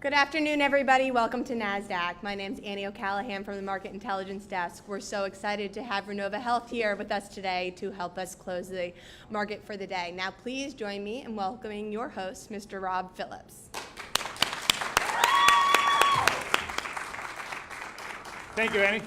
Good afternoon, everybody. Welcome to Nasdaq. My name's Annie O'Callahan from the Market Intelligence Desk. We're so excited to have Rennova Health here with us today to help us close the market for the day. Now, please join me in welcoming your host, Mr. Rob Phillips. Thank you, Annie.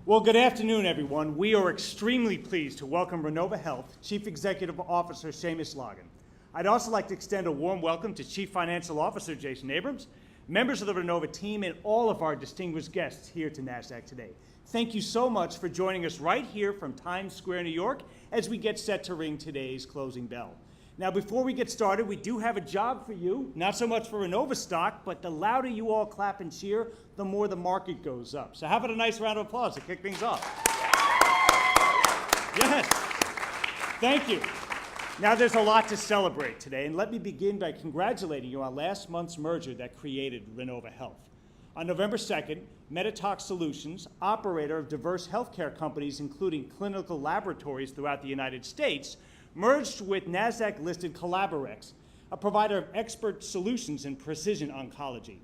Well, good afternoon, everyone. We are extremely pleased to welcome Rennova Health Chief Executive Officer Seamus Logan. I'd also like to extend a warm welcome to Chief Financial Officer Jason Abrams, members of the Rennova team, and all of our distinguished guests here to Nasdaq today. Thank you so much for joining us right here from Times Square, New York, as we get set to ring today's closing bell. Now, before we get started, we do have a job for you, not so much for Rennova stock, but the louder you all clap and cheer, the more the market goes up. So how about a nice round of applause to kick things off? Yes, thank you. Now, there's a lot to celebrate today, and let me begin by congratulating you on last month's merger that created Rennova Health. On November 2nd, Meditox Solutions, operator of diverse healthcare companies, including clinical laboratories throughout the United States, merged with Nasdaq-listed Collaborex, a provider of expert solutions in precision oncology.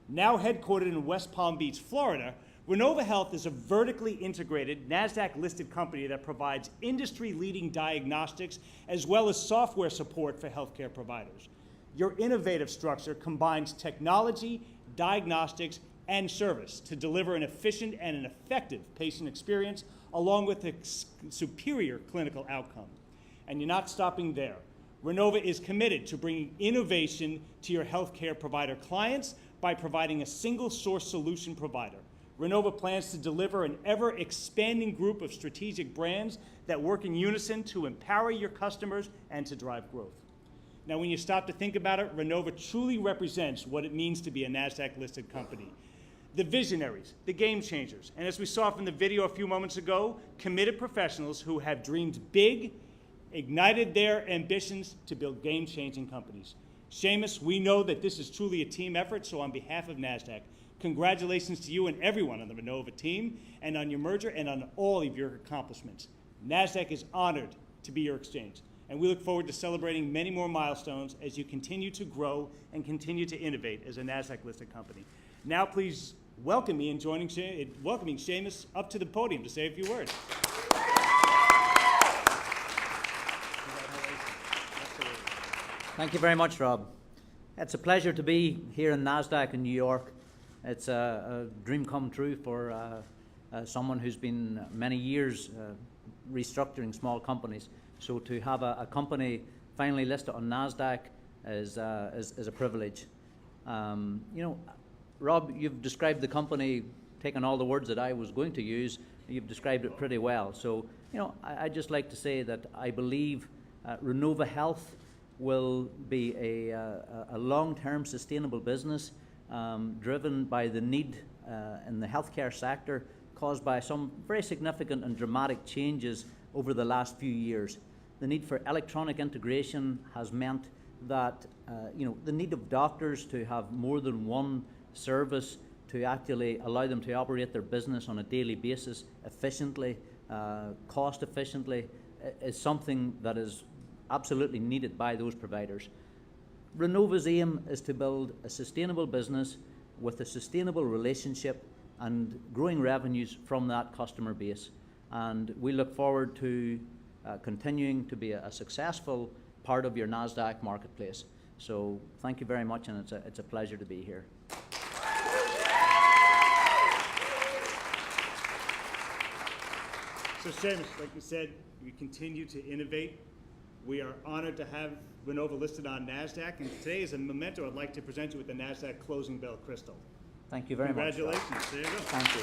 Now headquartered in West Palm Beach, Florida, Rennova Health is a vertically integrated Nasdaq-listed company that provides industry-leading diagnostics as well as software support for healthcare providers. Your innovative structure combines technology, diagnostics, and service to deliver an efficient and an effective patient experience along with a superior clinical outcome. And you're not stopping there. Rennova is committed to bringing innovation to your healthcare provider clients by providing a single source solution provider. Rennova plans to deliver an ever-expanding group of strategic brands that work in unison to empower your customers and to drive growth. Now, when you stop to think about it, Rennova truly represents what it means to be a Nasdaq-listed company. The visionaries, the game changers, and as we saw from the video a few moments ago, committed professionals who have dreamed big, ignited their ambitions to build game-changing companies. Seamus, we know that this is truly a team effort, so on behalf of Nasdaq, congratulations to you and everyone on the Rennova team and on your merger and on all of your accomplishments. Nasdaq is honored to be your exchange, and we look forward to celebrating many more milestones as you continue to grow and continue to innovate as a Nasdaq-listed company. Now, please welcome me in welcoming Seamus up to the podium to say a few words. Thank you very much, Rob. It's a pleasure to be here in Nasdaq in New York. It's a dream come true for someone who's been many years restructuring small companies. So to have a company finally listed on Nasdaq is a privilege. You know, Rob, you've described the company, taking all the words that I was going to use, you've described it pretty well. So, you know, I'd just like to say that I believe Rennova Health will be a long-term sustainable business driven by the need in the healthcare sector caused by some very significant and dramatic changes over the last few years. The need for electronic integration has meant that you know, the need of doctors to have more than one service to actually allow them to operate their business on a daily basis efficiently, cost efficiently, is something that is absolutely needed by those providers. Rennova's aim is to build a sustainable business with a sustainable relationship and growing revenues from that customer base. And we look forward to continuing to be a successful part of your Nasdaq marketplace. So thank you very much, and it's a pleasure to be here. So Seamus, like you said, we continue to innovate. We are honored to have Rennova listed on Nasdaq, and today is a memento I'd like to present you with the Nasdaq closing bell crystal. Thank you very much. Congratulations. There you go. Thank you.